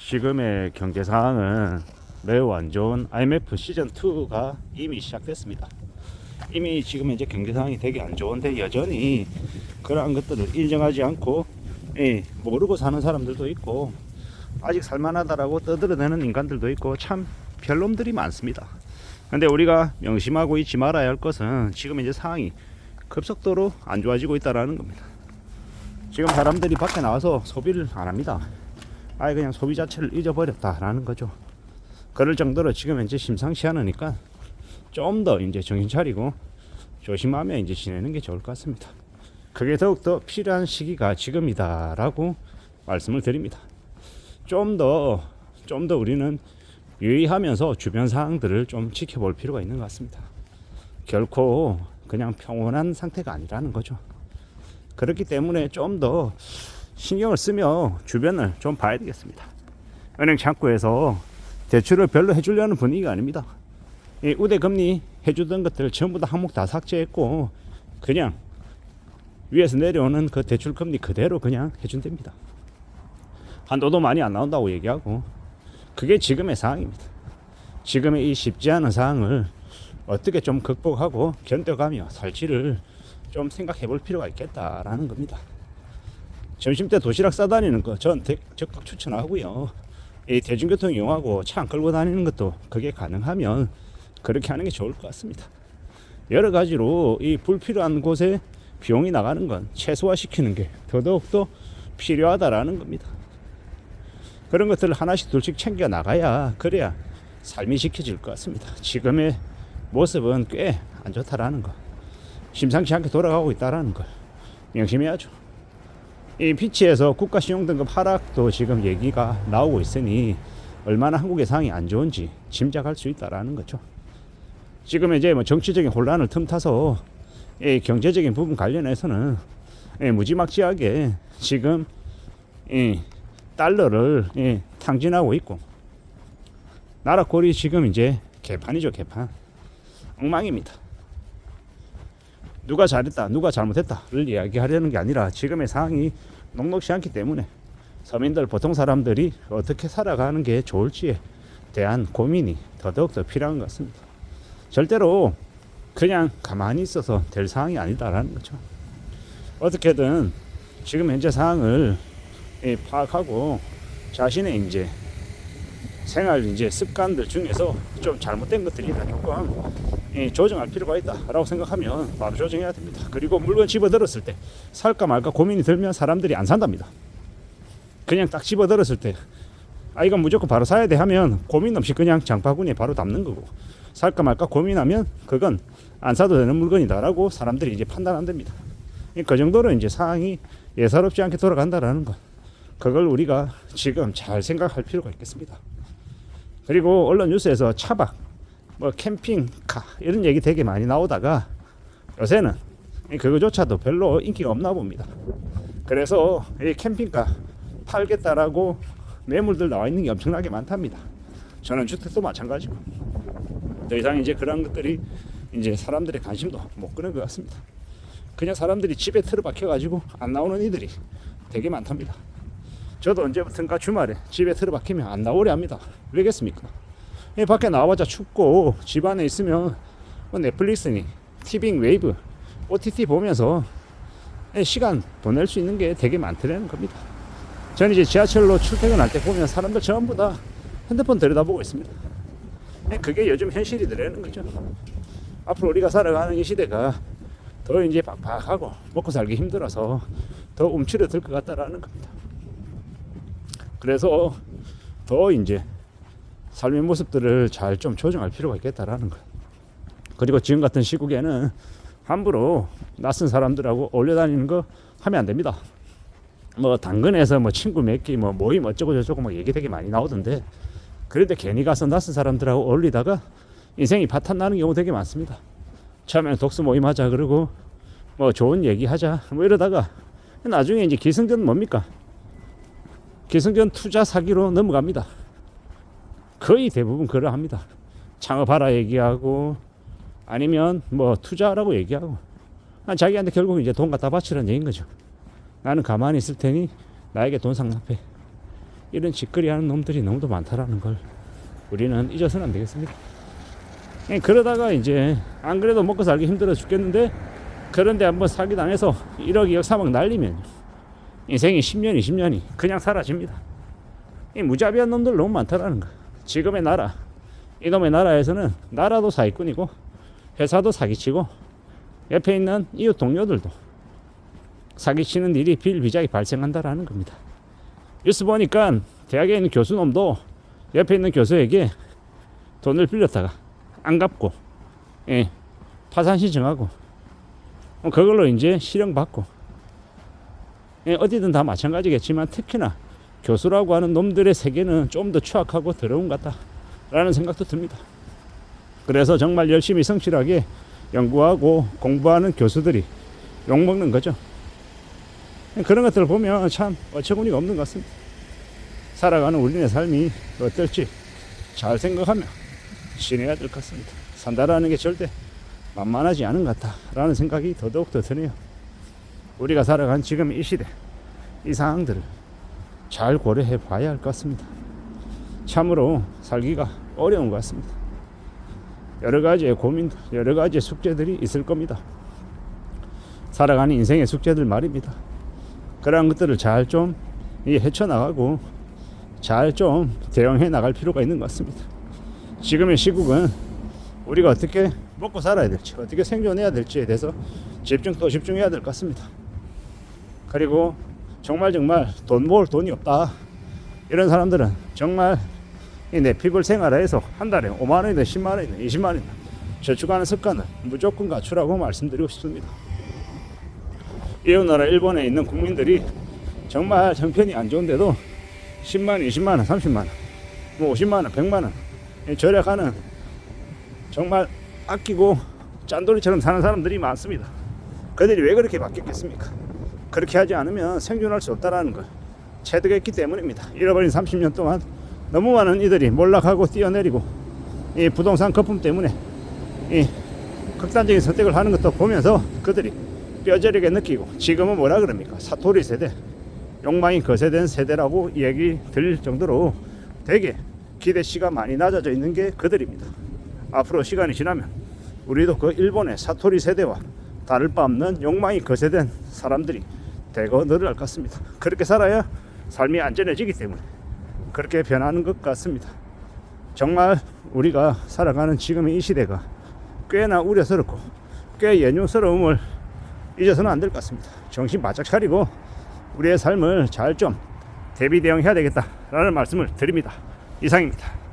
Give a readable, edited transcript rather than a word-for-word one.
지금의 경제 상황은 매우 안 좋은 IMF 시즌2가 이미 시작됐습니다. 이미 지금 현재 경제 상황이 되게 안 좋은데 여전히 그러한 것들을 인정하지 않고 모르고 사는 사람들도 있고 아직 살만하다라고 떠들어대는 인간들도 있고 참 별놈들이 많습니다. 근데 우리가 명심하고 잊지 말아야 할 것은 지금 현재 상황이 급속도로 안 좋아지고 있다는 겁니다. 지금 사람들이 밖에 나와서 소비를 안 합니다. 아예 그냥 소비 자체를 잊어버렸다라는 거죠. 그럴 정도로 지금 현재 심상치 않으니까 좀 더 이제 정신 차리고 조심하며 이제 지내는 게 좋을 것 같습니다. 그게 더욱더 필요한 시기가 지금이다라고 말씀을 드립니다. 좀 더 우리는 유의하면서 주변 상황들을 좀 지켜볼 필요가 있는 것 같습니다. 결코 그냥 평온한 상태가 아니라는 거죠. 그렇기 때문에 좀 더 신경을 쓰며 주변을 좀 봐야 되겠습니다. 은행 창구에서 대출을 별로 해주려는 분위기가 아닙니다. 우대 금리 해주던 것들 전부 다 항목 다 삭제했고 그냥 위에서 내려오는 그 대출 금리 그대로 그냥 해준답니다. 한도도 많이 안 나온다고 얘기하고 그게 지금의 상황입니다. 지금의 이 쉽지 않은 상황을 어떻게 좀 극복하고 견뎌가며 살지를 좀 생각해 볼 필요가 있겠다라는 겁니다. 점심때 도시락 싸다니는 거 전 적극 추천하고요. 이 대중교통 이용하고 차 안 끌고 다니는 것도 그게 가능하면 그렇게 하는 게 좋을 것 같습니다. 여러 가지로 이 불필요한 곳에 비용이 나가는 건 최소화시키는 게 더더욱더 필요하다라는 겁니다. 그런 것들을 하나씩 둘씩 챙겨 나가야 그래야 삶이 지켜질 것 같습니다. 지금의 모습은 꽤 안 좋다라는 거, 심상치 않게 돌아가고 있다라는 걸 명심해야죠. 이 피치에서 국가신용등급 하락도 지금 얘기가 나오고 있으니 얼마나 한국의 상황이 안 좋은지 짐작할 수 있다라는 거죠. 지금 이제 뭐 정치적인 혼란을 틈타서 이 경제적인 부분 관련해서는 무지막지하게 지금 이 달러를 탕진하고 있고 나라 꼴이 지금 이제 개판이죠. 개판. 엉망입니다. 누가 잘했다 누가 잘못했다를 이야기하려는 게 아니라 지금의 상황이 녹록지 않기 때문에 서민들 보통 사람들이 어떻게 살아가는 게 좋을지에 대한 고민이 더더욱 더 필요한 것 같습니다. 절대로 그냥 가만히 있어서 될 상황이 아니다라는 거죠. 어떻게든 지금 현재 상황을 파악하고 자신의 이제 생활 이제 습관들 중에서 좀 잘못된 것들이 있다 조금 조정할 필요가 있다라고 생각하면 바로 조정해야 됩니다. 그리고 물건 집어들었을 때 살까 말까 고민이 들면 사람들이 안 산답니다. 그냥 딱 집어들었을 때 이건 무조건 바로 사야 돼 하면 고민 없이 그냥 장바구니에 바로 담는 거고, 살까 말까 고민하면 그건 안 사도 되는 물건이다라고 사람들이 이제 판단한답니다. 그 정도로 이제 상황이 예사롭지 않게 돌아간다라는 것, 그걸 우리가 지금 잘 생각할 필요가 있겠습니다. 그리고 언론 뉴스에서 차박, 뭐 캠핑카 이런 얘기 되게 많이 나오다가 요새는 그거조차도 별로 인기가 없나 봅니다. 그래서 이 캠핑카 팔겠다라고 매물들 나와 있는 게 엄청나게 많답니다. 전원주택도 마찬가지고 더 이상 이제 그런 것들이 이제 사람들의 관심도 못 끄는 것 같습니다. 그냥 사람들이 집에 틀어박혀 가지고 안 나오는 이들이 되게 많답니다. 저도 언제부턴가 주말에 집에 틀어박히면 안 나오려 합니다. 왜겠습니까? 밖에 나와봤자 춥고 집 안에 있으면 뭐 넷플릭스니 티빙 웨이브 OTT 보면서 시간 보낼 수 있는 게 되게 많더라는 겁니다. 저는 이제 지하철로 출퇴근할 때 보면 사람들 전부 다 핸드폰 들여다보고 있습니다. 그게 요즘 현실이더라는 거죠. 앞으로 우리가 살아가는 이 시대가 더 이제 빡빡하고 먹고 살기 힘들어서 더 움츠러들 것 같다라는 겁니다. 그래서 더 이제 삶의 모습들을 잘 좀 조정할 필요가 있겠다라는 것. 그리고 지금 같은 시국에는 함부로 낯선 사람들하고 어울려 다니는 거 하면 안 됩니다. 뭐 당근에서 뭐 친구 맺기 뭐 모임 어쩌고 저쩌고 막 얘기 되게 많이 나오던데, 그런데 괜히 가서 낯선 사람들하고 어울리다가 인생이 파탄 나는 경우 되게 많습니다. 처음에는 독서 모임 하자 그러고 뭐 좋은 얘기 하자 뭐 이러다가 나중에 이제 기승전 뭡니까? 기승전 투자 사기로 넘어갑니다. 거의 대부분 그러합니다. 창업하라 얘기하고 아니면 뭐 투자하라고 얘기하고 자기한테 결국 이제 돈 갖다 바치라는 얘기인 거죠. 나는 가만히 있을 테니 나에게 돈 상납해. 이런 짓거리 하는 놈들이 너무도 많다라는 걸 우리는 잊어서는 안 되겠습니다. 그러다가 이제 안 그래도 먹고 살기 힘들어 죽겠는데 그런데 한번 사기당해서 1억 2억 3억 날리면 인생이 10년 20년이 그냥 사라집니다. 이 무자비한 놈들 너무 많다라는 거. 지금의 나라, 이놈의 나라에서는 나라도 사기꾼이고 회사도 사기치고 옆에 있는 이웃 동료들도 사기치는 일이 비일비재하게 발생한다라는 겁니다. 뉴스 보니까 대학에 있는 교수놈도 옆에 있는 교수에게 돈을 빌렸다가 안 갚고 파산 신청하고 그걸로 이제 실형받고 어디든 다 마찬가지겠지만 특히나 교수라고 하는 놈들의 세계는 좀 더 추악하고 더러운 것 같다라는 생각도 듭니다. 그래서 정말 열심히 성실하게 연구하고 공부하는 교수들이 욕먹는 거죠. 그런 것들을 보면 참 어처구니가 없는 것 같습니다. 살아가는 우리의 삶이 어떨지 잘 생각하며 지내야 될 것 같습니다. 산다라는 게 절대 만만하지 않은 것 같다라는 생각이 더더욱 더 드네요. 우리가 살아간 지금 이 시대, 이 상황들을 잘 고려해 봐야 할 것 같습니다. 참으로 살기가 어려운 것 같습니다. 여러 가지의 고민들, 여러 가지의 숙제들이 있을 겁니다. 살아가는 인생의 숙제들 말입니다. 그러한 것들을 잘 좀 헤쳐나가고 잘 좀 대응해 나갈 필요가 있는 것 같습니다. 지금의 시국은 우리가 어떻게 먹고 살아야 될지, 어떻게 생존해야 될지에 대해서 집중해야 될 것 같습니다. 그리고 정말 돈 모을 돈이 없다, 이런 사람들은 정말 내 피벌 생활에서 한 달에 5만 원이든 10만 원이든 20만 원이든 저축하는 습관을 무조건 갖추라고 말씀드리고 싶습니다. 이웃나라 일본에 있는 국민들이 정말 형편이 안 좋은데도 10만 원, 20만 원, 30만 원, 50만 원, 100만 원 절약하는, 정말 아끼고 짠돌이처럼 사는 사람들이 많습니다. 그들이 왜 그렇게 바뀌었겠습니까? 그렇게 하지 않으면 생존할 수 없다는 걸 체득했기 때문입니다. 잃어버린 30년 동안 너무 많은 이들이 몰락하고 뛰어내리고 이 부동산 거품 때문에 이 극단적인 선택을 하는 것도 보면서 그들이 뼈저리게 느끼고 지금은 뭐라 그럽니까? 사토리 세대, 욕망이 거세된 세대라고 얘기 들릴 정도로 되게 기대치가 많이 낮아져 있는 게 그들입니다. 앞으로 시간이 지나면 우리도 그 일본의 사토리 세대와 다를 바 없는 욕망이 거세된 사람들이 대거 늘어날 것 같습니다. 그렇게 살아야 삶이 안전해지기 때문에 그렇게 변하는 것 같습니다. 정말 우리가 살아가는 지금의 이 시대가 꽤나 우려스럽고 꽤 연유스러움을 잊어서는 안 될 것 같습니다. 정신 바짝 차리고 우리의 삶을 잘 좀 대비 대응해야 되겠다라는 말씀을 드립니다. 이상입니다.